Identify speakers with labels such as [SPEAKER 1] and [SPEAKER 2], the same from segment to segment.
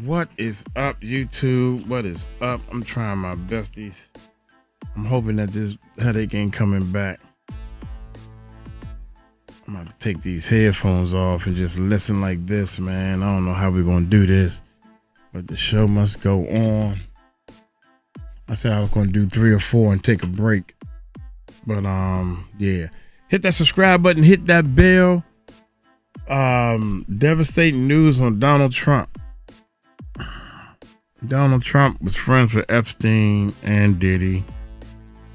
[SPEAKER 1] What is up, YouTube? What is up? I'm trying my besties. I'm hoping that this headache ain't coming back. I'm about to take these headphones off and just listen like this, man. I don't know how we're gonna do this, but the show must go on. I said I was gonna do 3 or 4 and take a break, but yeah. Hit that subscribe button, hit that bell. Devastating news on Donald Trump. Donald Trump was friends with Epstein and Diddy.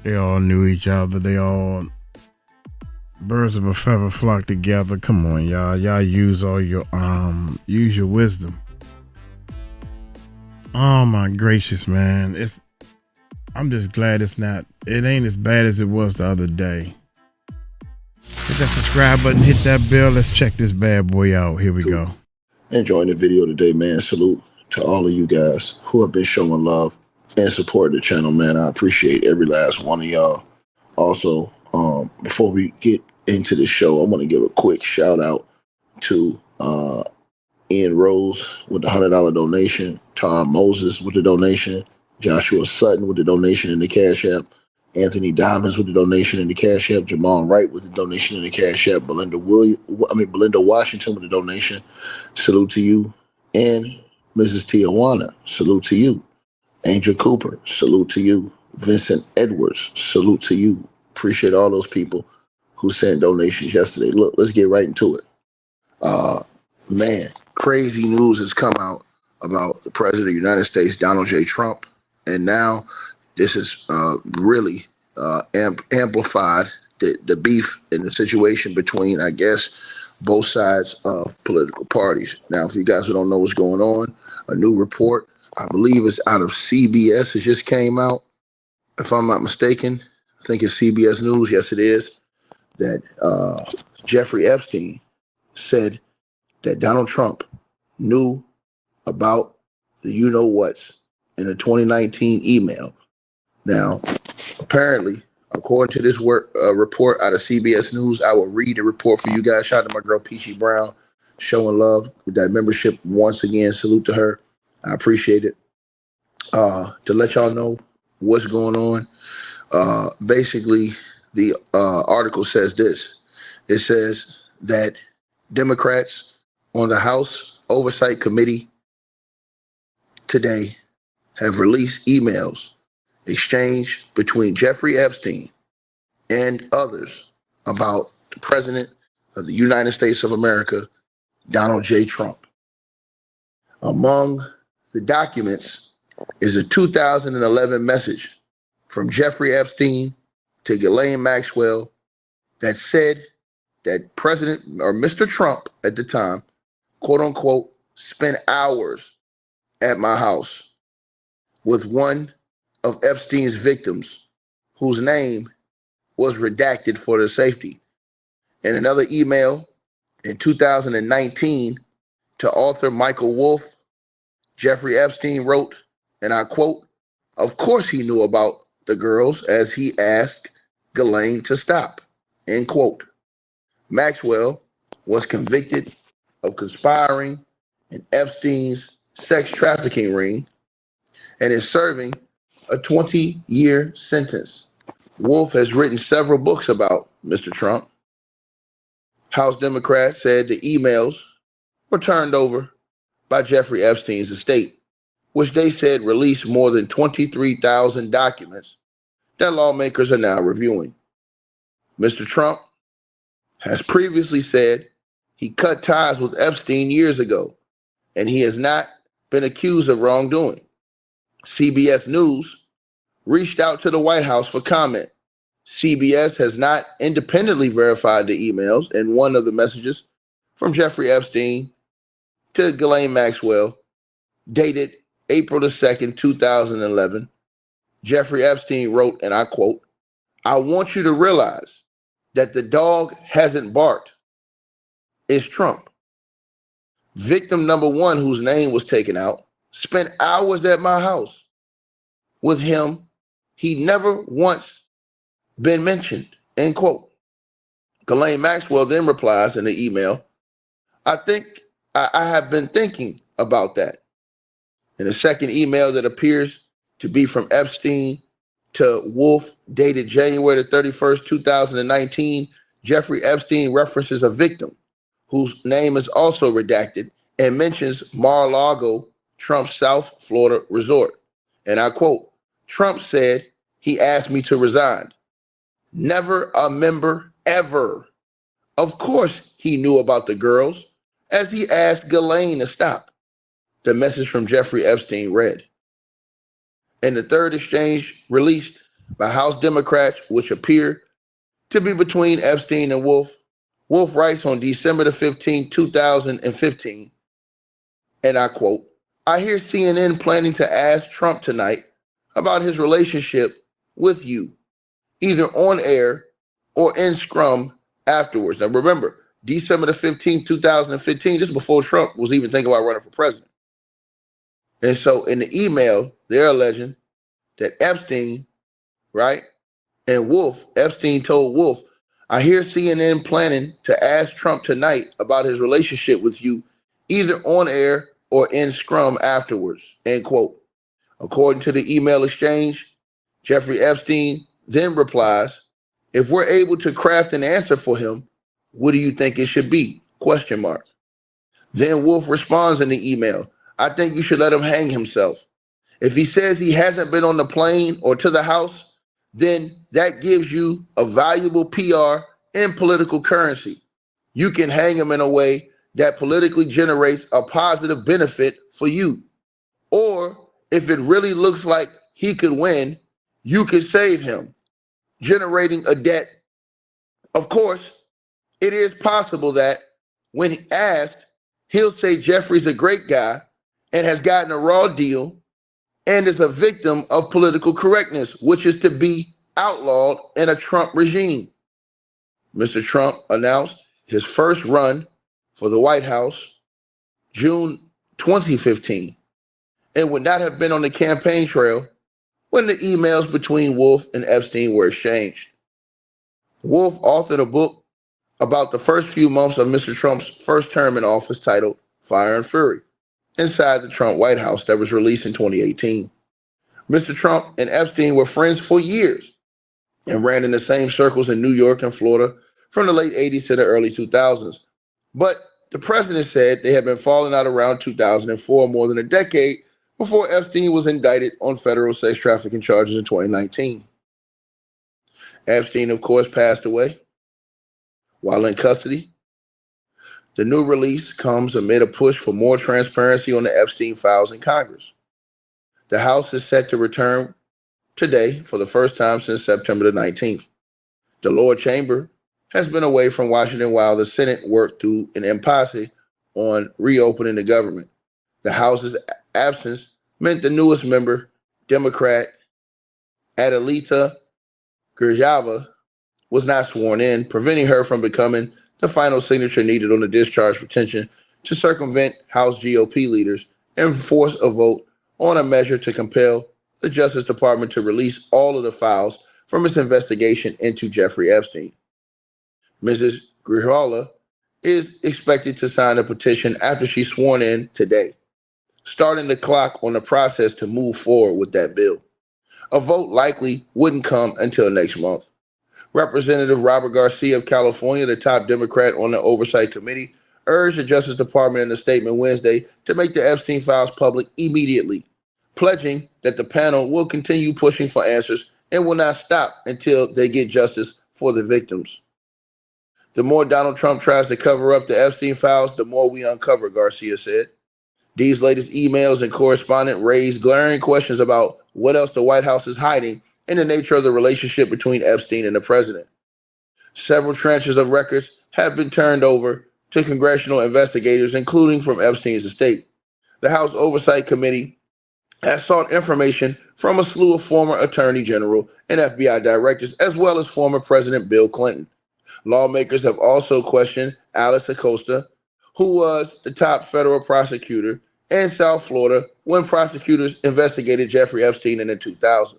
[SPEAKER 1] They all knew each other. They all birds of a feather flock together. Come on, y'all. Y'all use all your use your wisdom. Oh my gracious, man. I'm just glad it ain't as bad as it was the other day. Hit that subscribe button, hit that bell. Let's check this bad boy out. Here we go.
[SPEAKER 2] Enjoying the video today, man. Salute to all of you guys who have been showing love and supporting the channel, man. I appreciate every last one of y'all. Also, before we get into the show, I want to give a quick shout out to Ian Rose with the $100 donation, Tar Moses with the donation, Joshua Sutton with the donation in the Cash App, Anthony Diamonds with the donation in the Cash App, Jamal Wright with the donation in the Cash App, Belinda Washington with the donation. Salute to you. And Mrs. Tijuana, salute to you. Angel Cooper, salute to you. Vincent Edwards, salute to you. Appreciate all those people who sent donations yesterday. Look, let's get right into it. Man, crazy news has come out about the President of the United States, Donald J. Trump. And now this is really amplified the beef and the situation between, I guess, both sides of political parties. Now, if you guys don't know what's going on, a new report, I believe it's out of CBS, it just came out. If I'm not mistaken, I think it's CBS News, yes it is, that Jeffrey Epstein said that Donald Trump knew about the you-know-whats in a 2019 email. Now, apparently, according to this report out of CBS News, I will read the report for you guys. Shout out to my girl Peachy Brown, showing love with that membership once again. Salute to her. I appreciate it. To let y'all know what's going on, basically, the article says this. It says that Democrats on the House Oversight Committee today have released emails exchanged between Jeffrey Epstein and others about the President of the United States of America, Donald J. Trump. Among the documents is a 2011 message from Jeffrey Epstein to Ghislaine Maxwell that said that President, or Mr. Trump at the time, quote unquote, spent hours at my house with one of Epstein's victims, whose name was redacted for their safety. In another email in 2019 to author Michael Wolff, Jeffrey Epstein wrote, and I quote, "Of course he knew about the girls as he asked Ghislaine to stop," end quote. Maxwell was convicted of conspiring in Epstein's sex trafficking ring and is serving a 20-year sentence. Wolff has written several books about Mr. Trump. House Democrats said the emails were turned over by Jeffrey Epstein's estate, which they said released more than 23,000 documents that lawmakers are now reviewing. Mr. Trump has previously said he cut ties with Epstein years ago, and he has not been accused of wrongdoing. CBS News reached out to the White House for comment. CBS has not independently verified the emails, and one of the messages from Jeffrey Epstein to Ghislaine Maxwell, dated April the 2nd, 2011, Jeffrey Epstein wrote, and I quote, "I want you to realize that the dog hasn't barked. It's Trump. Victim number one, whose name was taken out, spent hours at my house with him. He never once been mentioned," end quote. Ghislaine Maxwell then replies in the email, I have been thinking about that. In a second email that appears to be from Epstein to Wolf, dated January the 31st, 2019, Jeffrey Epstein references a victim whose name is also redacted and mentions Mar-a-Lago, Trump's South Florida resort. And I quote, Trump said he asked me to resign. Never a member ever. Of course he knew about the girls, as he asked Ghislaine to stop. The message from Jeffrey Epstein read. In the third exchange released by House Democrats, which appear to be between Epstein and Wolf, Wolf writes on December the 15th, 2015, and I quote, I hear CNN planning to ask Trump tonight about his relationship with you, either on air or in scrum afterwards. Now remember, December the 15th, 2015, this is before Trump was even thinking about running for president. And so in the email, they're alleging that Epstein, right, and Wolf, Epstein told Wolf, I hear CNN planning to ask Trump tonight about his relationship with you, either on air or in scrum afterwards, end quote. According to the email exchange, Jeffrey Epstein then replies, if we're able to craft an answer for him, what do you think it should be? Question mark. Then Wolf responds in the email, I think you should let him hang himself. If he says he hasn't been on the plane or to the house, then that gives you a valuable PR and political currency. You can hang him in a way that politically generates a positive benefit for you. Or if it really looks like he could win, you could save him, generating a debt. Of course, it is possible that when asked, he'll say Jeffrey's a great guy and has gotten a raw deal and is a victim of political correctness, which is to be outlawed in a Trump regime. Mr. Trump announced his first run for the White House June 2015 and would not have been on the campaign trail when the emails between Wolf and Epstein were exchanged. Wolf authored a book about the first few months of Mr. Trump's first term in office titled Fire and Fury, inside the Trump White House, that was released in 2018. Mr. Trump and Epstein were friends for years and ran in the same circles in New York and Florida from the late 80s to the early 2000s. But the president said they had been falling out around 2004, more than a decade before Epstein was indicted on federal sex trafficking charges in 2019. Epstein, of course, passed away while in custody. The new release comes amid a push for more transparency on the Epstein files in Congress. The House is set to return today for the first time since September the 19th. The lower chamber has been away from Washington while the Senate worked through an impasse on reopening the government. The House's absence meant the newest member, Democrat Adelita Gurjava, was not sworn in, preventing her from becoming the final signature needed on the discharge petition to circumvent House GOP leaders and force a vote on a measure to compel the Justice Department to release all of the files from its investigation into Jeffrey Epstein. Mrs. Gurjava is expected to sign a petition after she's sworn in today, starting the clock on the process to move forward with that bill. A vote likely wouldn't come until next month. Representative Robert Garcia of California, the top Democrat on the Oversight Committee, urged the Justice Department in a statement Wednesday to make the Epstein files public immediately, pledging that the panel will continue pushing for answers and will not stop until they get justice for the victims. The more Donald Trump tries to cover up the Epstein files, the more we uncover, Garcia said. These latest emails and correspondence raise glaring questions about what else the White House is hiding and the nature of the relationship between Epstein and the president. Several tranches of records have been turned over to congressional investigators, including from Epstein's estate. The House Oversight Committee has sought information from a slew of former Attorney General and FBI directors, as well as former President Bill Clinton. Lawmakers have also questioned Alice Acosta, who was the top federal prosecutor in South Florida when prosecutors investigated Jeffrey Epstein in the 2000s.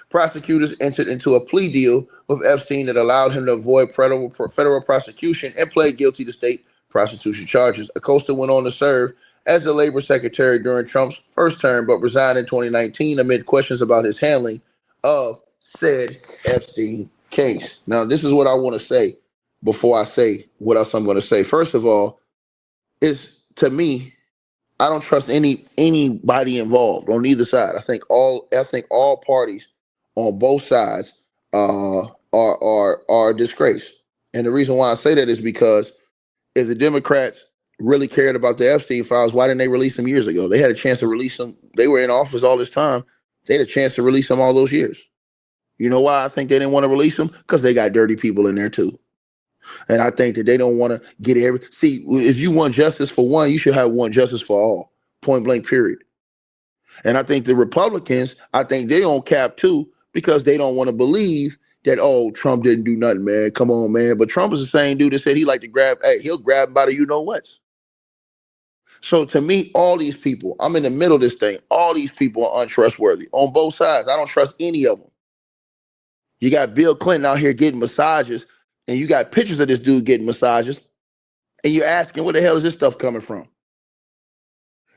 [SPEAKER 2] Prosecutors entered into a plea deal with Epstein that allowed him to avoid federal prosecution and pled guilty to state prostitution charges. Acosta went on to serve as the labor secretary during Trump's first term, but resigned in 2019 amid questions about his handling of said Epstein case. Now, this is what I want to say before I say what else I'm going to say. First of all, it's to me, I don't trust anybody involved on either side. I think all parties on both sides are a disgrace. And the reason why I say that is because if the Democrats really cared about the Epstein files, why didn't they release them years ago? They had a chance to release them. They were in office all this time. They had a chance to release them all those years. You know why I think they didn't want to release them? Because they got dirty people in there too. And I think that they don't want to get every. See, if you want justice for one, you should have one justice for all. Point blank, period. And I think the Republicans, I think they on cap too, because they don't want to believe that, oh, Trump didn't do nothing, man. Come on, man. But Trump is the same dude that said he like to grab, hey, he'll grab by the you know what. So to me, all these people, I'm in the middle of this thing. All these people are untrustworthy on both sides. I don't trust any of them. You got Bill Clinton out here getting massages, and you got pictures of this dude getting massages, and you're asking, where the hell is this stuff coming from?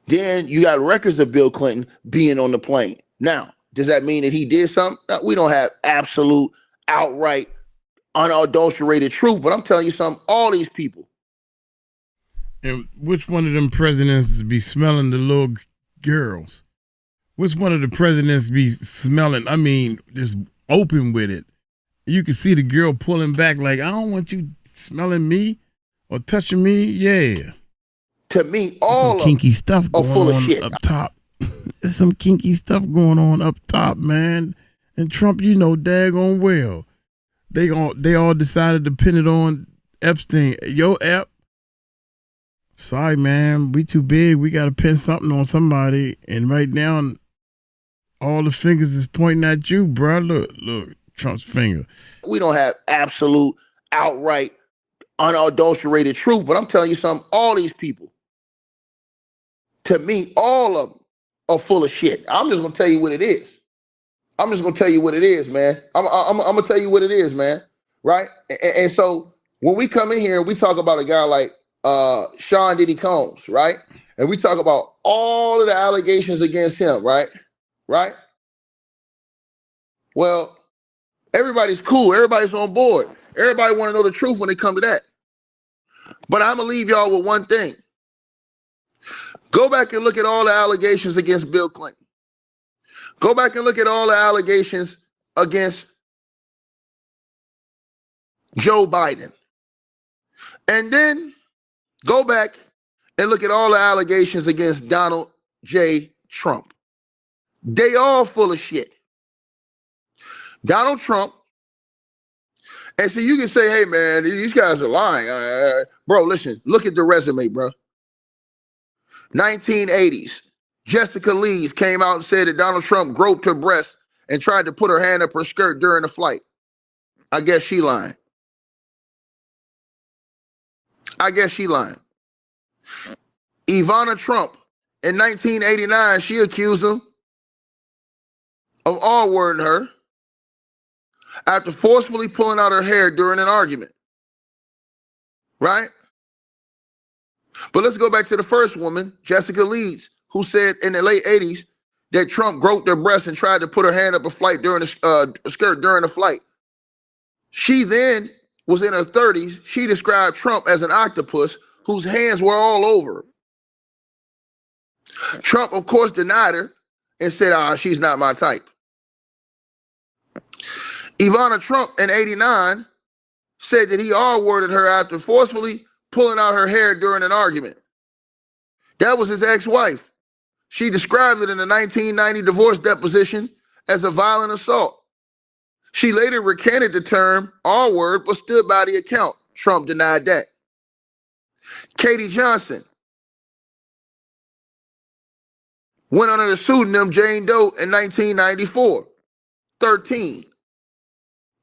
[SPEAKER 2] Then you got records of Bill Clinton being on the plane. Now, does that mean that he did something? No, we don't have absolute, outright, unadulterated truth, but I'm telling you something, all these people.
[SPEAKER 1] And which one of them presidents be smelling the little girls? Which one of the presidents be smelling, I mean, just open with it? You can see the girl pulling back like, I don't want you smelling me or touching me. Yeah.
[SPEAKER 2] To me, all
[SPEAKER 1] some kinky stuff going
[SPEAKER 2] full of
[SPEAKER 1] on
[SPEAKER 2] shit
[SPEAKER 1] up top. There's some kinky stuff going on up top, man. And Trump, you know, daggone well, they all decided to pin it on Epstein. Yo, Ep, sorry, man, we too big. We got to pin something on somebody. And right now, all the fingers is pointing at you, bro. Look, Trump's finger.
[SPEAKER 2] We don't have absolute, outright, unadulterated truth, but I'm telling you something, all these people, to me, all of them are full of shit. I'm just going to tell you what it is. I'm just going to tell you what it is, man. I'm going to tell you what it is, man. Right? And so when we come in here and we talk about a guy like Sean Diddy Combs, right? And we talk about all of the allegations against him, right? Right? Well, everybody's cool. Everybody's on board. Everybody want to know the truth when it comes to that. But I'm going to leave y'all with one thing. Go back and look at all the allegations against Bill Clinton. Go back and look at all the allegations against Joe Biden. And then go back and look at all the allegations against Donald J. Trump. They all full of shit. Donald Trump. And so you can say, hey, man, these guys are lying. Bro, listen, look at the resume, bro. 1980s, Jessica Lees came out and said that Donald Trump groped her breast and tried to put her hand up her skirt during the flight. I guess she lying. Ivana Trump, in 1989, she accused him of R-wording her after forcefully pulling out her hair during an argument. Right? But let's go back to the first woman, Jessica Lees, who said in the late 80s that Trump groped her breast and tried to put her hand up a flight during the skirt during the flight. She then was in her 30s. She described Trump as an octopus whose hands were all over her. Trump, of course, denied her and said, she's not my type. Ivana Trump in 89 said that he R-worded her after forcefully pulling out her hair during an argument. That was his ex-wife. She described it in the 1990 divorce deposition as a violent assault. She later recanted the term R-word, but stood by the account. Trump denied that. Katie Johnson went under the pseudonym Jane Doe in 1994, 13.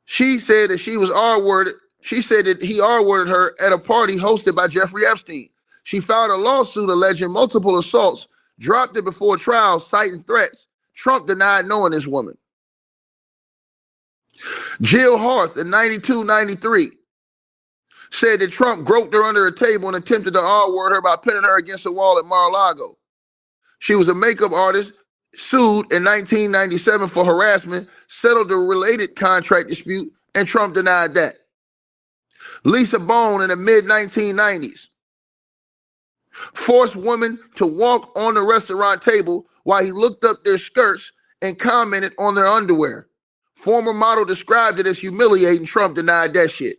[SPEAKER 2] She said that she was R-worded. She said that he R-worded her at a party hosted by Jeffrey Epstein. She filed a lawsuit alleging multiple assaults, dropped it before trial, citing threats. Trump denied knowing this woman. Jill Harth in 92, 93 said that Trump groped her under a table and attempted to R-word her by pinning her against the wall at Mar-a-Lago. She was a makeup artist, sued in 1997 for harassment, settled a related contract dispute, and Trump denied that. Lisa Bone in the mid-1990s forced women to walk on the restaurant table while he looked up their skirts and commented on their underwear. Former model described it as humiliating. Trump denied that shit.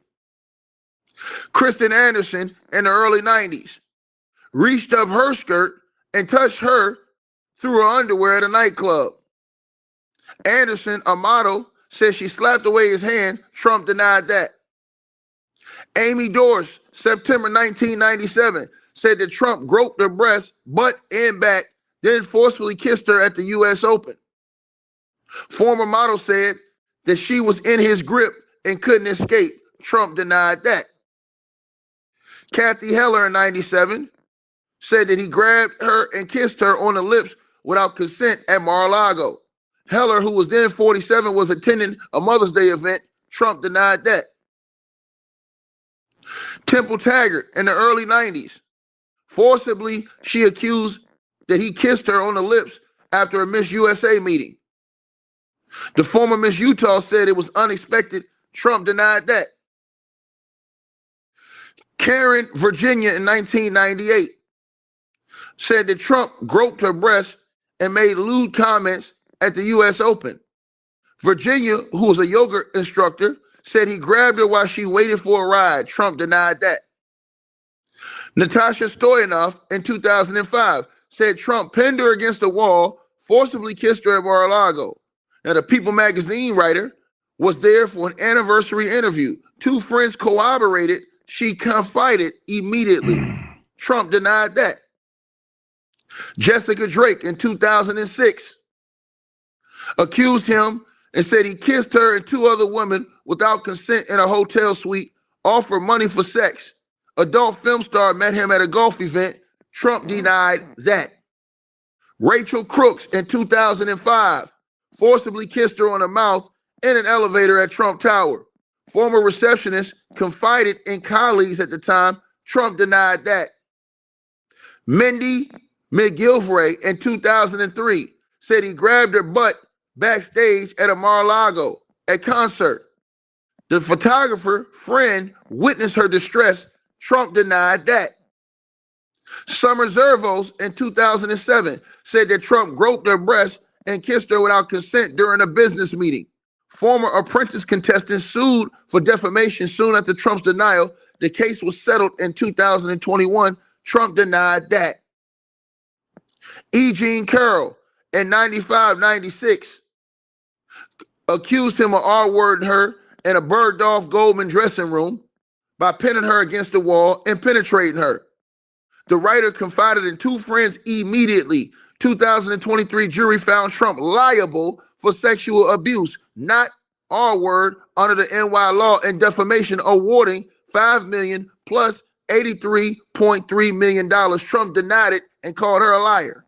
[SPEAKER 2] Kristen Anderson in the early 90s reached up her skirt and touched her through her underwear at a nightclub. Anderson, a model, said she slapped away his hand. Trump denied that. Amy Dorsch, September 1997, said that Trump groped her breast, butt, and back, then forcefully kissed her at the U.S. Open. Former model said that she was in his grip and couldn't escape. Trump denied that. Kathy Heller in 97 said that he grabbed her and kissed her on the lips without consent at Mar-a-Lago. Heller, who was then 47, was attending a Mother's Day event. Trump denied that. Temple Taggart in the early 90s, forcibly she accused that he kissed her on the lips after a Miss USA meeting. The former Miss Utah said it was unexpected. Trump denied that. Karen Virginia in 1998 said that Trump groped her breast and made lewd comments at the U.S. Open. Virginia, who was a yoga instructor, said he grabbed her while she waited for a ride. Trump denied that. Natasha Stoyanov in 2005 said Trump pinned her against the wall, forcibly kissed her at Mar-a-Lago. Now, the People magazine writer was there for an anniversary interview. Two friends corroborated she confided immediately. Trump denied that. Jessica Drake in 2006 accused him and said he kissed her and two other women without consent in a hotel suite, offered money for sex. Adult film star met him at a golf event. Trump denied that. Rachel Crooks in 2005 forcibly kissed her on the mouth in an elevator at Trump Tower. Former receptionist confided in colleagues at the time. Trump denied that. Mindy McGilvray in 2003 said he grabbed her butt backstage at a Mar-a-Lago at concert. The photographer friend witnessed her distress. Trump denied that. Summer Zervos in 2007 said that Trump groped her breast and kissed her without consent during a business meeting. Former Apprentice contestant sued for defamation soon after Trump's denial. The case was settled in 2021. Trump denied that. E. Jean Carroll in 95-96 accused him of R-wording her in a Bergdorf Goldman dressing room by pinning her against the wall and penetrating her. The writer confided in two friends immediately. 2023 jury found Trump liable for sexual abuse, not R-word, under the NY law, and defamation, awarding $5 million plus $83.3 million. Trump denied it and called her a liar.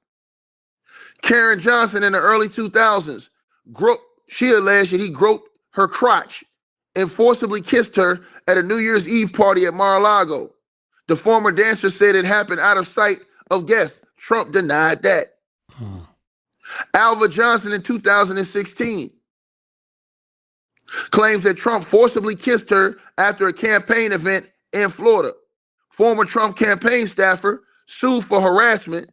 [SPEAKER 2] Karen Johnson in the early 2000s, she alleged that he groped her crotch and forcibly kissed her at a New Year's Eve party at Mar-a-Lago. The former dancer said it happened out of sight of guests. Trump denied that. Alva Johnson in 2016 claims that Trump forcibly kissed her after a campaign event in Florida. Former Trump campaign staffer sued for harassment.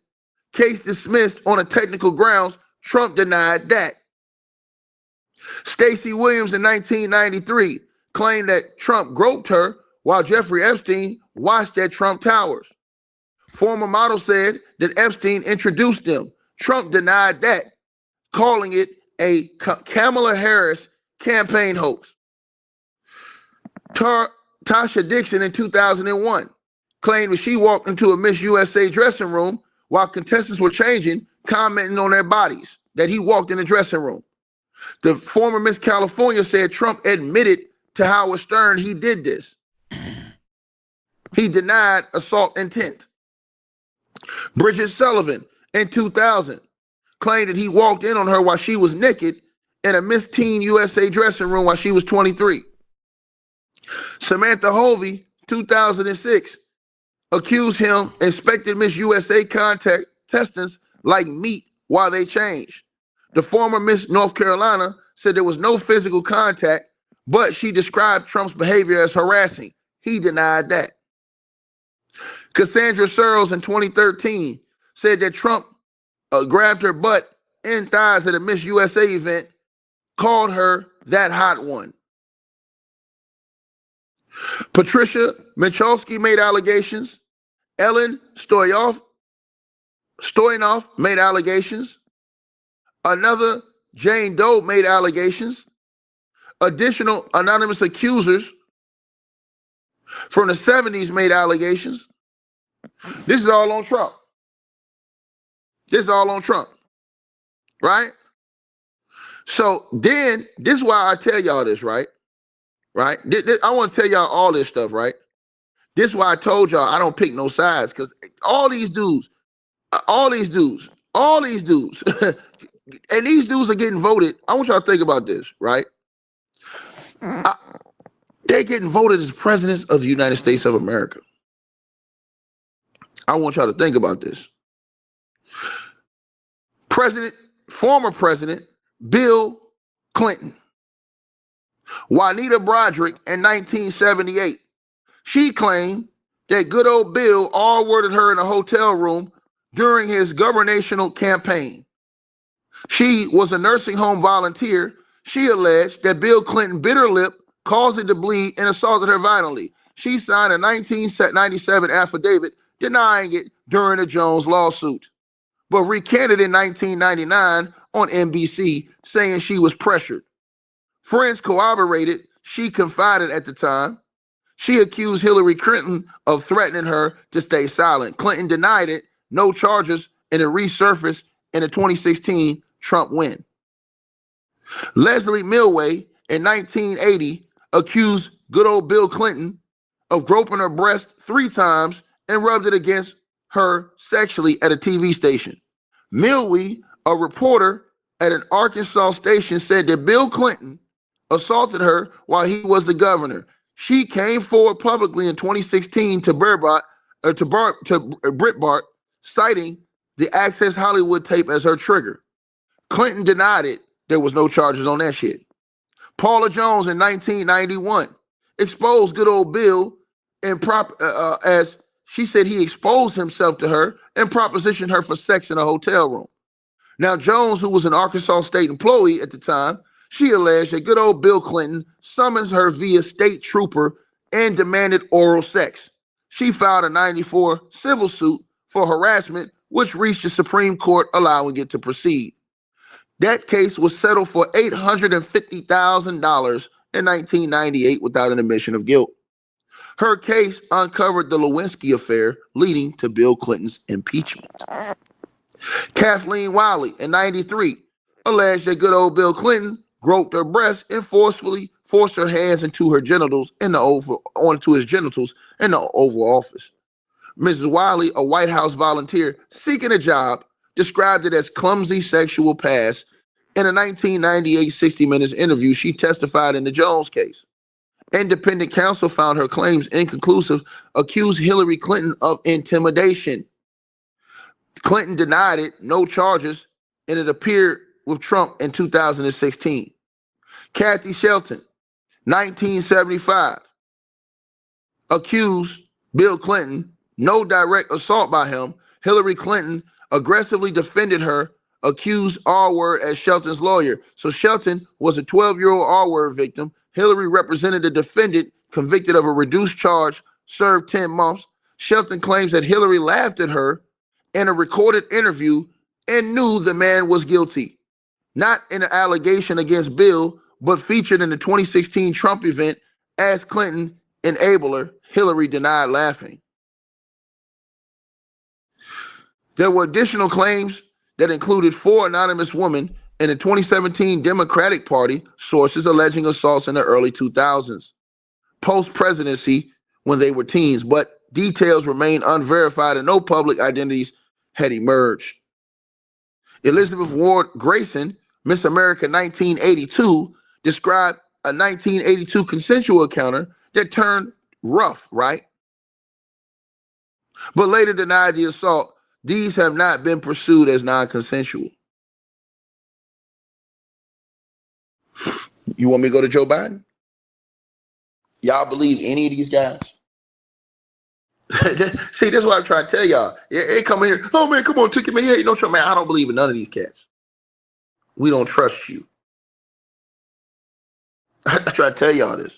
[SPEAKER 2] Case dismissed on a technical grounds. Trump denied that. Stacey Williams in 1993 claimed that Trump groped her while Jeffrey Epstein watched at Trump Towers. Former model said that Epstein introduced them. Trump denied that, calling it a Kamala Harris campaign hoax. Tasha Dixon in 2001 claimed that she walked into a Miss USA dressing room while contestants were changing, commenting on their bodies, that he walked in the dressing room. The former Miss California said Trump admitted to Howard Stern he did this. He denied assault intent. Bridget Sullivan in 2000 claimed that he walked in on her while she was naked in a Miss Teen USA dressing room while she was 23. Samantha Hovey 2006, accused him inspected Miss USA contact testings like meat while they changed. The former Miss North Carolina said there was no physical contact, but she described Trump's behavior as harassing. He denied that. Cassandra Searles in 2013 said that Trump grabbed her butt and thighs at a Miss USA event, called her that hot one. Patricia Michalski made allegations. Ellen Stoyanov made allegations. Another Jane Doe made allegations. Additional anonymous accusers from the 70s made allegations. This is all on Trump. This is all on Trump, right? So then, this is why I tell y'all this, right? Right? I want to tell y'all all this stuff, right? This is why I told y'all I don't pick no sides, because all these dudes, and these dudes are getting voted. I want y'all to think about this, right? They're getting voted as presidents of the United States of America. I want y'all to think about this. Former President Bill Clinton, Juanita Broderick in 1978. She claimed that good old Bill R-worded her in a hotel room during his gubernatorial campaign. She was a nursing home volunteer. She alleged that Bill Clinton bit her lip, caused it to bleed, and assaulted her violently. She signed a 1997 affidavit denying it during the Jones lawsuit, but recanted in 1999 on NBC, saying she was pressured. Friends corroborated she confided at the time. She accused Hillary Clinton of threatening her to stay silent. Clinton denied it, no charges, and it resurfaced in the 2016 Trump win. Leslie Millway in 1980 accused good old Bill Clinton of groping her breast 3 times and rubbed it against her sexually at a TV station. Millway, a reporter at an Arkansas station, said that Bill Clinton assaulted her while he was the governor. She came forward publicly in 2016 to Breitbart, citing the Access Hollywood tape as her trigger. Clinton denied it. There was no charges on that shit. Paula Jones in 1991 exposed good old Bill as she said he exposed himself to her and propositioned her for sex in a hotel room. Now, Jones, who was an Arkansas state employee at the time, she alleged that good old Bill Clinton summons her via state trooper and demanded oral sex. She filed a 94 civil suit for harassment, which reached the Supreme Court, allowing it to proceed. That case was settled for $850,000 in 1998 without an admission of guilt. Her case uncovered the Lewinsky affair, leading to Bill Clinton's impeachment. Kathleen Wiley in 93 alleged that good old Bill Clinton groped her breast and forcefully forced her hands into her genitals onto his genitals in the Oval Office. Mrs. Wiley, a White House volunteer seeking a job, described it as clumsy sexual pass. In a 1998 60 Minutes interview, she testified in the Jones case. Independent counsel found her claims inconclusive, accused Hillary Clinton of intimidation. Clinton denied it, no charges, and it appeared with Trump in 2016. Kathy Shelton, 1975, accused Bill Clinton, no direct assault by him. Hillary Clinton aggressively defended her, accused R-word as Shelton's lawyer. So Shelton was a 12-year-old R-word victim. Hillary represented the defendant, convicted of a reduced charge, served 10 months. Shelton claims that Hillary laughed at her in a recorded interview and knew the man was guilty. Not in an allegation against Bill, but featured in the 2016 Trump event as Clinton enabler. Hillary denied laughing. There were additional claims that included 4 anonymous women in the 2017 Democratic Party, sources alleging assaults in the early 2000s, post-presidency when they were teens, but details remain unverified and no public identities had emerged. Elizabeth Ward Grayson, Miss America 1982, described a 1982 consensual encounter that turned Rough, right? But later denied the assault. These have not been pursued as non-consensual. You want me to go to Joe Biden? Y'all believe any of these guys? See, this is what I'm trying to tell y'all. They come here, oh man, come on, ticket man, yeah, you know, man, I don't believe in none of these cats. We don't trust you. I try to tell y'all this.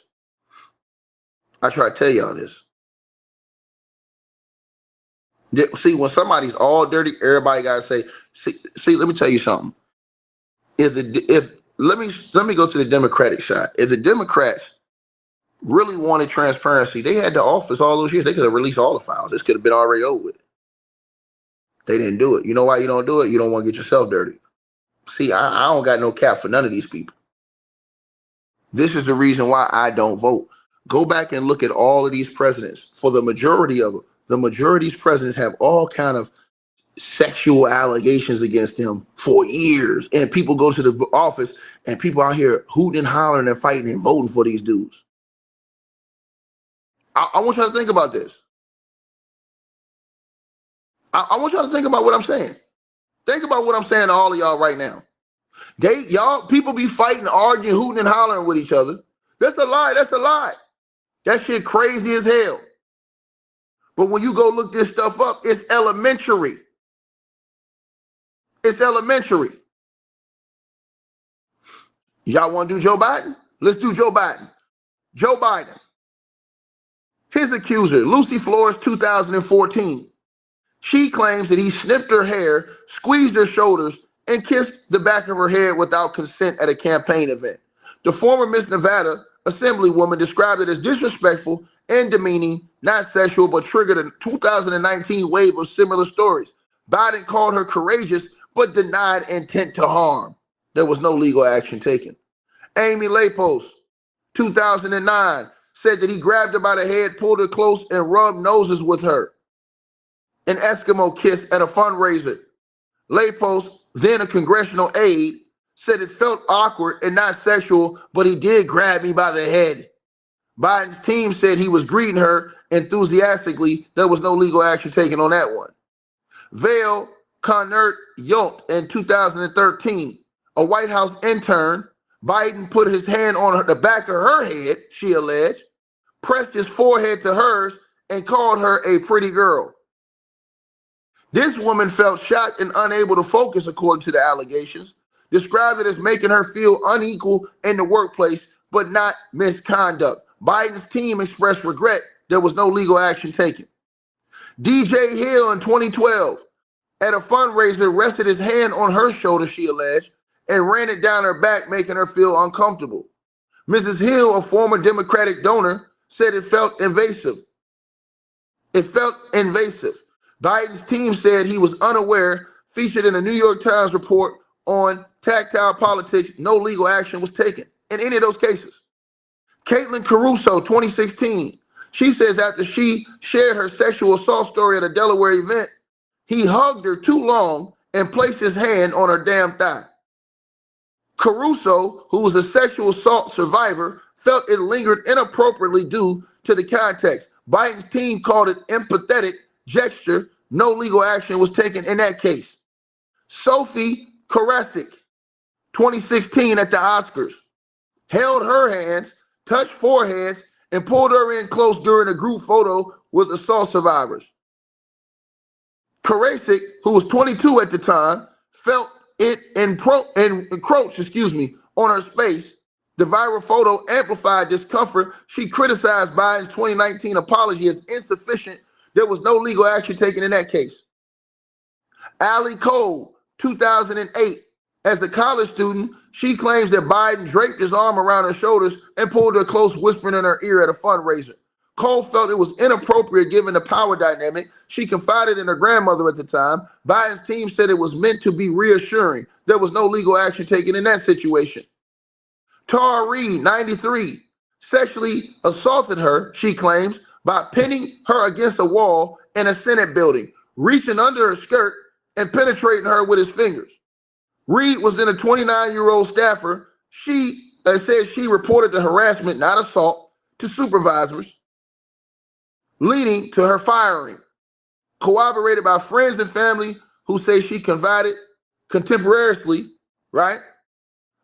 [SPEAKER 2] See, when somebody's all dirty, everybody gotta say, see, let me tell you something. Let me go to the Democratic side. If the Democrats really wanted transparency, they had the office all those years. They could have released all the files. This could have been already over with. They didn't do it. You know why you don't do it? You don't want to get yourself dirty. See, I don't got no cap for none of these people. This is the reason why I don't vote. Go back and look at all of these presidents. For the majority of them, the majority of these presidents have all kind of sexual allegations against them for years. And people go to the office and people out here hooting and hollering and fighting and voting for these dudes. I want y'all to think about this. I want y'all to think about what I'm saying. Think about what I'm saying to all of y'all right now. Y'all people be fighting, arguing, hooting and hollering with each other. That's a lie. That's a lie. That shit crazy as hell. But when you go look this stuff up, it's elementary. It's elementary. Y'all want to do Joe Biden? Let's do Joe Biden. Joe Biden. His accuser, Lucy Flores, 2014. She claims that he sniffed her hair, squeezed her shoulders, and kissed the back of her head without consent at a campaign event. The former Miss Nevada Assemblywoman described it as disrespectful and demeaning, not sexual, but triggered a 2019 wave of similar stories. Biden called her courageous, but denied intent to harm. There was no legal action taken. Amy Lapos, 2009, said that he grabbed her by the head, pulled her close, and rubbed noses with her. An Eskimo kiss at a fundraiser. Lapos, then a congressional aide, said it felt awkward and not sexual, but he did grab me by the head. Biden's team said he was greeting her enthusiastically. There was no legal action taken on that one. Vale Connert Yolt in 2013, a White House intern, Biden put his hand on the back of her head, she alleged, pressed his forehead to hers, and called her a pretty girl. This woman felt shocked and unable to focus, according to the allegations, described it as making her feel unequal in the workplace, but not misconduct. Biden's team expressed regret there was no legal action taken. DJ Hill in 2012, at a fundraiser, rested his hand on her shoulder, she alleged, and ran it down her back, making her feel uncomfortable. Mrs. Hill, a former Democratic donor, said it felt invasive. Biden's team said he was unaware, featured in a New York Times report on tactile politics. No legal action was taken in any of those cases. Caitlin Caruso, 2016. She says after she shared her sexual assault story at a Delaware event, he hugged her too long and placed his hand on her damn thigh. Caruso, who was a sexual assault survivor, felt it lingered inappropriately due to the context. Biden's team called it empathetic gesture. No legal action was taken in that case. Sophie Karasik, 2016 at the Oscars, held her hands, touched foreheads, and pulled her in close during a group photo with assault survivors. Karasik, who was 22 at the time, felt it encroach on her space. The viral photo amplified discomfort. She criticized Biden's 2019 apology as insufficient. There was no legal action taken in that case. Allie Cole, 2008. As a college student, she claims that Biden draped his arm around her shoulders and pulled her close, whispering in her ear at a fundraiser. Cole felt it was inappropriate given the power dynamic. She confided in her grandmother at the time. Biden's team said it was meant to be reassuring. There was no legal action taken in that situation. Tara Reid, 93, sexually assaulted her, she claims, by pinning her against a wall in a Senate building, reaching under her skirt and penetrating her with his fingers. Reid was then a 29-year-old staffer. She said she reported the harassment, not assault, to supervisors. leading to her firing. Corroborated by friends and family who say she confided contemporaneously, right?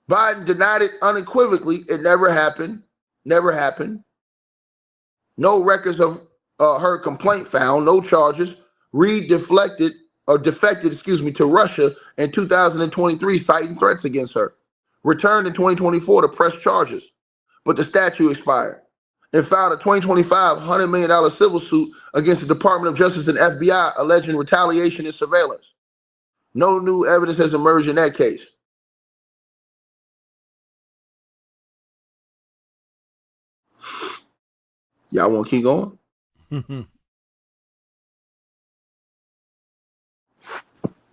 [SPEAKER 2] Biden denied it unequivocally. It never happened. Never happened. No records of her complaint found. No charges. Reid defected to Russia in 2023, citing threats against her. Returned in 2024 to press charges, but the statute expired, and filed a 2025 $100 million civil suit against the Department of Justice and FBI alleging retaliation and surveillance. No new evidence has emerged in that case. Y'all want to keep going?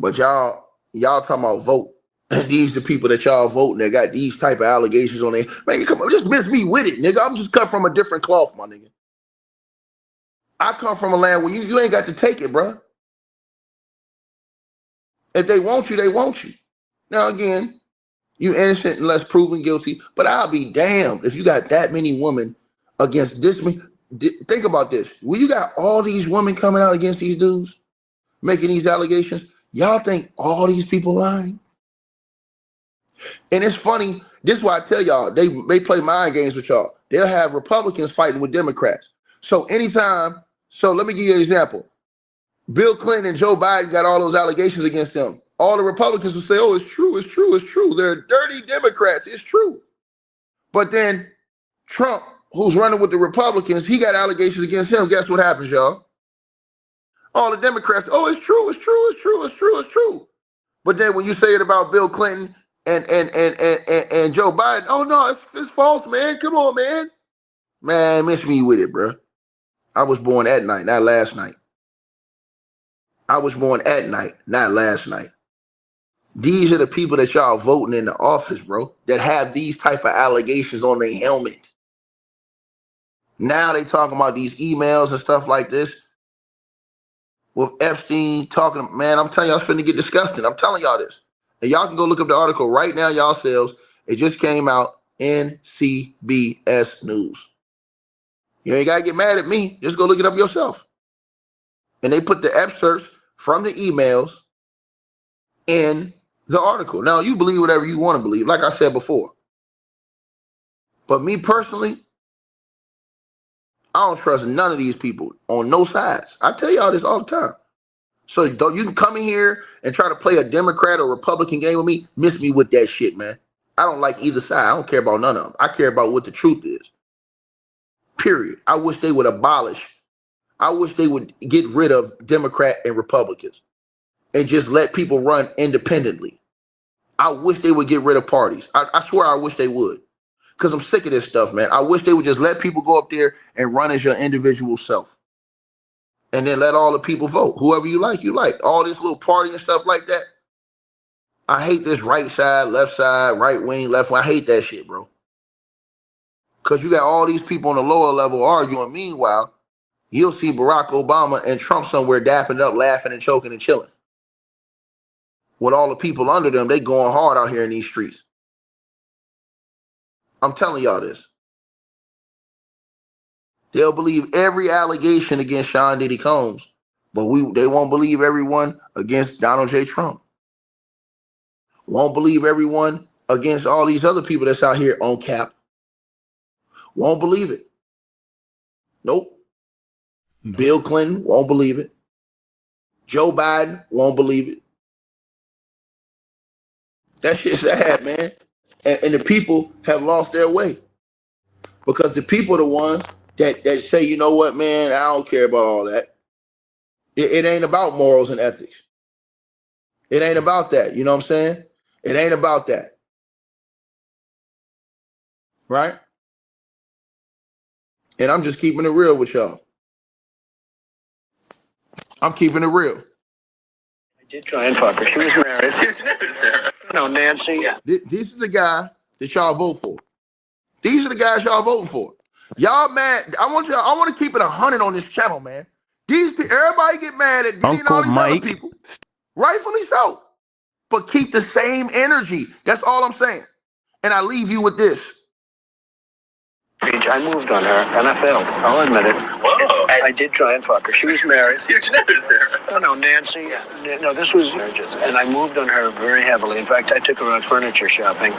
[SPEAKER 2] But y'all talking about vote. These the people that y'all voting that got these type of allegations on there. Man, come on, just miss me with it, nigga. I'm just cut from a different cloth, my nigga. I come from a land where you ain't got to take it, bro. If they want you, they want you. Now again, you innocent unless proven guilty, but I'll be damned if you got that many women against this. Think about this. When you got all these women coming out against these dudes, making these allegations, y'all think all these people lying? And it's funny, this is why I tell y'all, they play mind games with y'all. They'll have Republicans fighting with Democrats. So let me give you an example. Bill Clinton and Joe Biden got all those allegations against them. All the Republicans will say, oh, it's true, it's true, it's true. They're dirty Democrats, it's true. But then Trump, who's running with the Republicans, he got allegations against him. Guess what happens, y'all? All the Democrats, oh, it's true, it's true, it's true, it's true, it's true. But then when you say it about Bill Clinton and Joe Biden, oh no, it's false, man. Come on, man. Man, miss me with it, bro. I was born at night, not last night. I was born at night, not last night. These are the people that y'all voting in the office, bro, that have these type of allegations on their helmet. Now they talking about these emails and stuff like this with Epstein talking. Man, I'm telling y'all, it's finna get disgusting. I'm telling y'all this. And y'all can go look up the article right now yourselves. It just came out, NCBS News. You ain't got to get mad at me. Just go look it up yourself. And they put the excerpts from the emails in the article. Now, you believe whatever you want to believe, like I said before. But me personally, I don't trust none of these people on no sides. I tell y'all this all the time. So you can come in here and try to play a Democrat or Republican game with me, miss me with that shit, man. I don't like either side. I don't care about none of them. I care about what the truth is. Period. I wish they would abolish. I wish they would get rid of Democrat and Republicans and just let people run independently. I wish they would get rid of parties. I swear I wish they would. Because I'm sick of this stuff, man. I wish they would just let people go up there and run as your individual self. And then let all the people vote. Whoever you like, you like. All this little party and stuff like that. I hate this right side, right wing, left wing. I hate that shit, bro. Because you got all these people on the lower level arguing. Meanwhile, you'll see Barack Obama and Trump somewhere dapping up, laughing and choking and chilling. With all the people under them, they going hard out here in these streets. I'm telling y'all this. They'll believe every allegation against Sean Diddy Combs, but they won't believe everyone against Donald J. Trump. Won't believe everyone against all these other people that's out here on cap. Won't believe it. Nope. No. Bill Clinton won't believe it. Joe Biden won't believe it. That shit's sad, man. And the people have lost their way. Because the people are the ones that say, you know what, man, I don't care about all that. It ain't about morals and ethics. It ain't about that. You know what I'm saying? It ain't about that. Right? And I'm just keeping it real with y'all. I'm keeping it real.
[SPEAKER 3] I did try and fuck her. She was married. No, Nancy.
[SPEAKER 2] This is the guy that y'all vote for. These are the guys y'all voting for. Y'all mad. I want to keep it 100 on this channel, man. Everybody get mad at Diddy and all these other people. Rightfully so. But keep the same energy. That's all I'm saying. And I leave you with this.
[SPEAKER 3] I moved on her, and I failed. I'll admit it. Whoa. I did try and fuck her. She was married.
[SPEAKER 4] Huge news there.
[SPEAKER 3] No, Nancy.
[SPEAKER 4] Yeah.
[SPEAKER 3] No, this was marriages. And I moved on her very heavily. In fact, I took her on furniture shopping.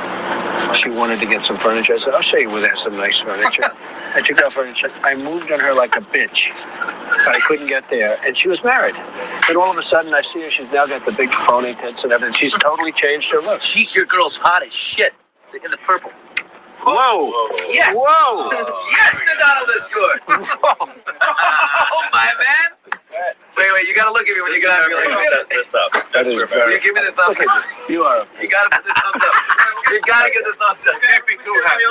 [SPEAKER 3] She wanted to get some furniture. I said, I'll show you where there's some nice furniture. I took out furniture. I moved on her like a bitch. But I couldn't get there. And she was married. Then all of a sudden, I see her. She's now got the big phony tits and everything. She's totally changed her look.
[SPEAKER 4] Your girl's hot as shit. In the purple.
[SPEAKER 3] Whoa.
[SPEAKER 4] Yes.
[SPEAKER 3] Whoa.
[SPEAKER 4] Yes, the Donald is good. Oh, my man. Wait, you gotta look at me when you get out. You're like,
[SPEAKER 3] That is very...
[SPEAKER 4] You give me the thumbs up.
[SPEAKER 3] You are...
[SPEAKER 4] You gotta put the thumbs up. You gotta get the thumbs up. You can't be too happy.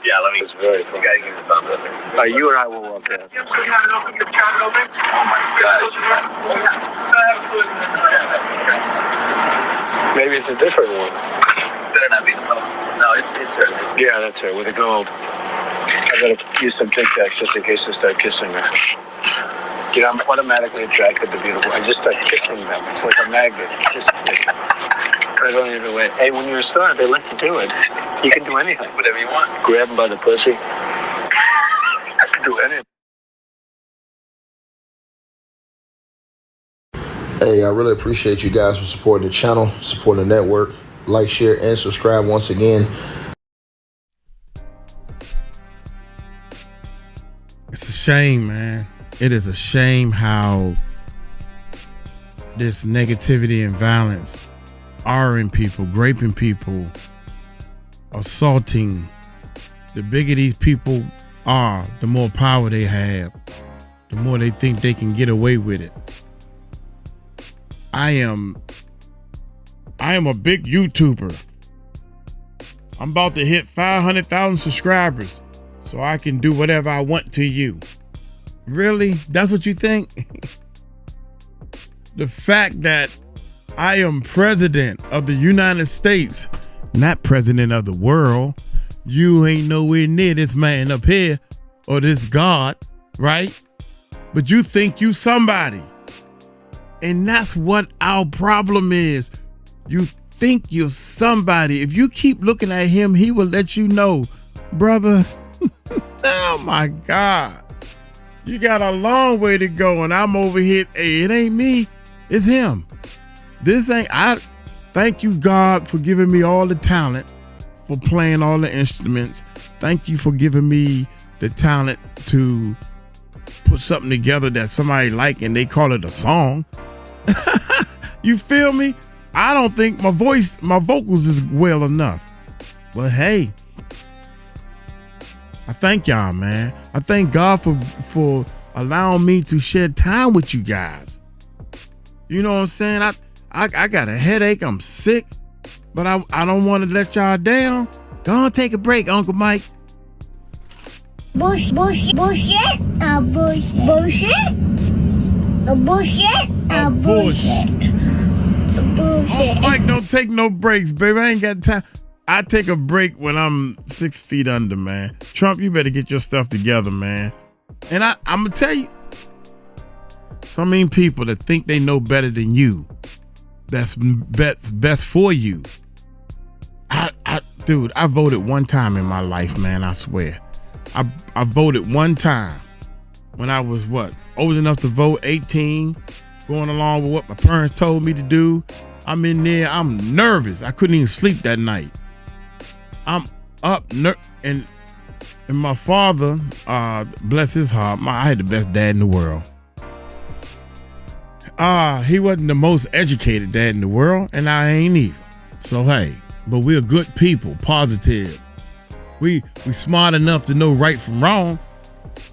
[SPEAKER 4] Yeah, let me.
[SPEAKER 3] It's very
[SPEAKER 4] You gotta give me the thumbs up.
[SPEAKER 3] You and I will walk out.
[SPEAKER 4] Oh my God.
[SPEAKER 3] Maybe it's a different one.
[SPEAKER 4] Better not be the thumbs. No, it's her.
[SPEAKER 3] Yeah, that's her, with a gold. I gotta use some Tic Tacs just in case I start kissing her. You know, I'm automatically attracted to beautiful. I just start kissing them. It's like a magnet. Just I don't even wait. Hey, when you're a star, they let you do it. You can do anything.
[SPEAKER 4] Whatever you want.
[SPEAKER 3] Grab them by the pussy. I can do anything.
[SPEAKER 2] Hey, I really appreciate you guys for supporting the channel, supporting the network. Like, share, and subscribe once again.
[SPEAKER 1] It's a shame, man. It is a shame how this negativity and violence are in people, raping people, assaulting. The bigger these people are, the more power they have, the more they think they can get away with it. I am a big YouTuber. I'm about to hit 500,000 subscribers so I can do whatever I want to you. Really? That's what you think? The fact that I am president of the United States, not president of the world. You ain't nowhere near this man up here or this God, right? But you think you somebody. And that's what our problem is. You think you're somebody. If you keep looking at him, he will let you know, brother, oh my God, you got a long way to go and I'm over here. Hey, it ain't me, it's him. I thank you, God, for giving me all the talent, for playing all the instruments. Thank you for giving me the talent to put something together that somebody like and they call it a song. You feel me? I don't think my vocals is well enough. But hey, I thank y'all, man. I thank God for allowing me to share time with you guys. You know what I'm saying? I got a headache. I'm sick, but I don't want to let y'all down. Go on, take a break, Uncle Mike.
[SPEAKER 5] Bullshit. Bullshit.
[SPEAKER 1] Oh, Mike don't take no breaks, baby. I ain't got time. I take a break when I'm 6 feet under, man. Trump, you better get your stuff together, man. And I'm gonna tell you, some mean people that think they know better than you, that's best for you. Dude, I voted one time in my life, man. I swear, I voted one time when I was old enough to vote, 18, going along with what my parents told me to do. I'm in there. I'm nervous. I couldn't even sleep that night. I'm up, and my father, bless his heart, I had the best dad in the world. He wasn't the most educated dad in the world, and I ain't either. So hey, but we're good people, positive. We smart enough to know right from wrong,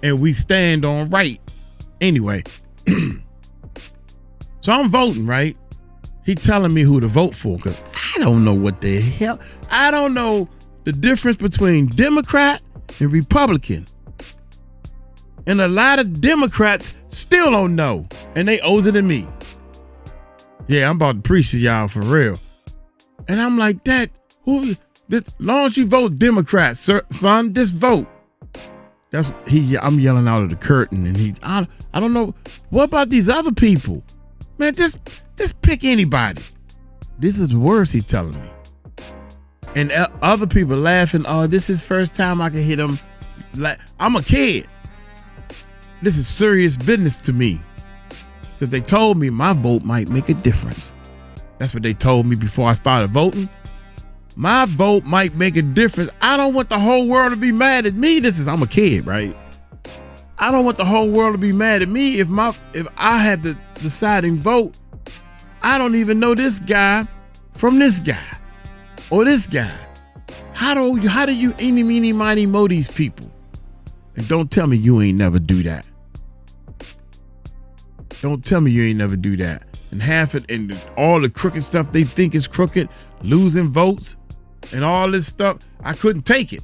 [SPEAKER 1] and we stand on right. Anyway, so I'm voting, right? He telling me who to vote for because I don't know what the hell. I don't know the difference between Democrat and Republican. And a lot of Democrats still don't know, and they older than me. Yeah, I'm about to preach to y'all for real. And I'm like, Dad, long as you vote Democrat, son, just vote. I'm yelling out of the curtain, and I don't know. What about these other people? Man, just pick anybody. This is the worst, he's telling me. And other people laughing, oh, this is first time I can hit him. Like, I'm a kid. This is serious business to me. Because they told me my vote might make a difference. That's what they told me before I started voting. My vote might make a difference. I don't want the whole world to be mad at me. I'm a kid, right? I don't want the whole world to be mad at me if I had the deciding vote. I don't even know this guy from this guy or this guy. How do you eeny, meeny, miny, mo these people? And don't tell me you ain't never do that. Don't tell me you ain't never do that. And half it and all the crooked stuff they think is crooked, losing votes and all this stuff, I couldn't take it.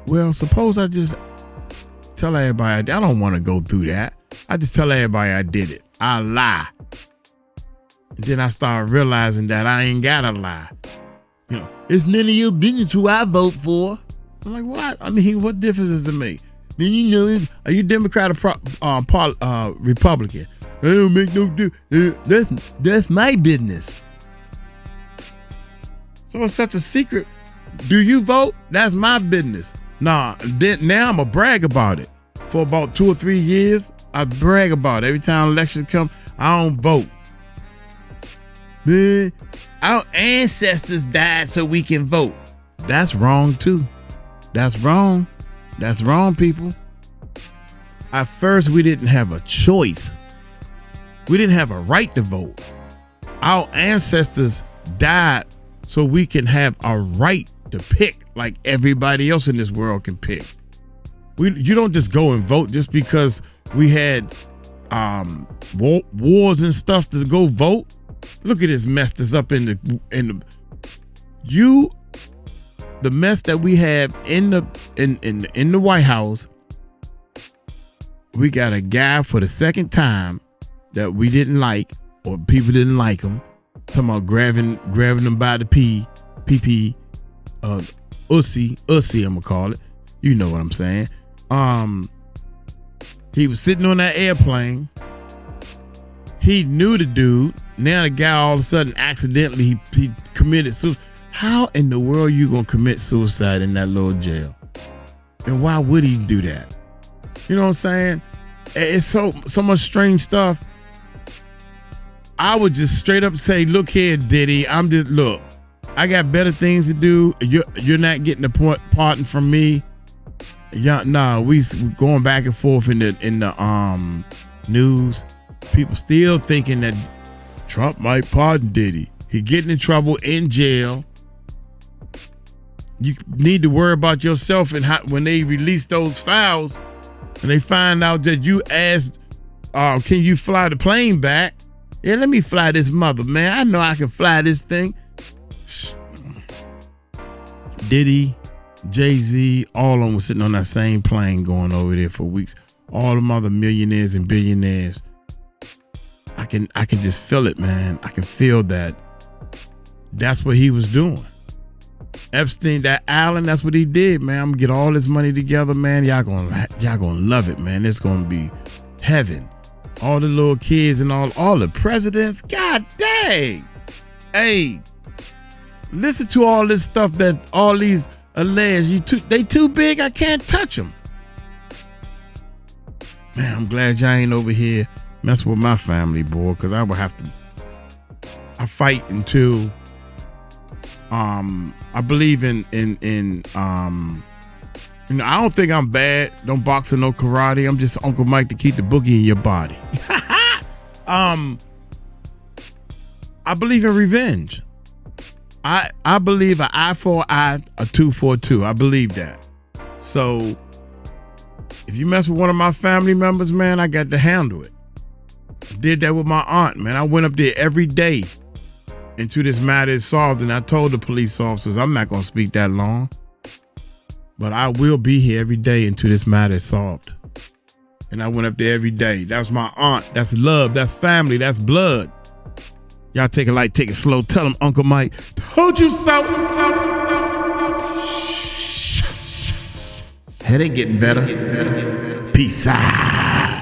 [SPEAKER 1] Well, suppose I just tell everybody I don't want to go through that. I just tell everybody I did it. I lie. And then I start realizing that I ain't gotta lie. You know, it's none of your business who I vote for. I'm like, what? I mean, what difference does it make? Then you know, are you Democrat or Republican? I don't make no difference. That's my business. So it's such a secret. Do you vote? That's my business. Nah, now I'm going to brag about it. For about 2 or 3 years, I brag about it. Every time elections come, I don't vote. Man, our ancestors died so we can vote. That's wrong too. That's wrong. That's wrong, people. At first, we didn't have a choice. We didn't have a right to vote. Our ancestors died so we can have a right to pick like everybody else in this world can pick. You don't just go and vote just because we had wars and stuff to go vote. Look at this mess that's up in the mess that we have in the White House. We got a guy for the second time that we didn't like, or people didn't like him. Talking about grabbing them by the pee, ussy, I'm gonna call it. You know what I'm saying? He was sitting on that airplane. He knew the dude. Now the guy all of a sudden accidentally he committed suicide. How in the world you gonna commit suicide in that little jail? And why would he do that? You know what I'm saying? It's so much strange stuff. I would just straight up say, look here, Diddy, I got better things to do. You're not getting the pardon from me. We going back and forth in the news. People still thinking that Trump might pardon Diddy. He getting in trouble in jail. You need to worry about yourself and when they release those files and they find out that you asked, can you fly the plane back? Yeah, let me fly this mother, man. I know I can fly this thing. Diddy, Jay-Z, all of them were sitting on that same plane going over there for weeks. All them other millionaires and billionaires. I can just feel it, man. I can feel that. That's what he was doing. Epstein, that island, that's what he did, man. I'm gonna get all this money together, man. Y'all gonna love it, man. It's gonna be heaven. All the little kids and all the presidents. God dang. Hey, listen to all this stuff that all these alleged. They too big. I can't touch them. Man, I'm glad y'all ain't over here mess with my family, boy, because I would have to. I fight until. I believe in I don't think I'm bad. Don't box or no karate. I'm just Uncle Mike to keep the boogie in your body. I believe in revenge. I believe an eye for an eye, a tooth for a tooth. I believe that. So if you mess with one of my family members, man, I got to handle it. I did that with my aunt, man. I went up there every day until this matter is solved, and I told the police officers I'm not going to speak that long. But I will be here every day until this matter is solved. And I went up there every day. That was my aunt. That's love. That's family. That's blood. Y'all take it light, take it slow. Tell them Uncle Mike told you so. Headache getting better. Peace out.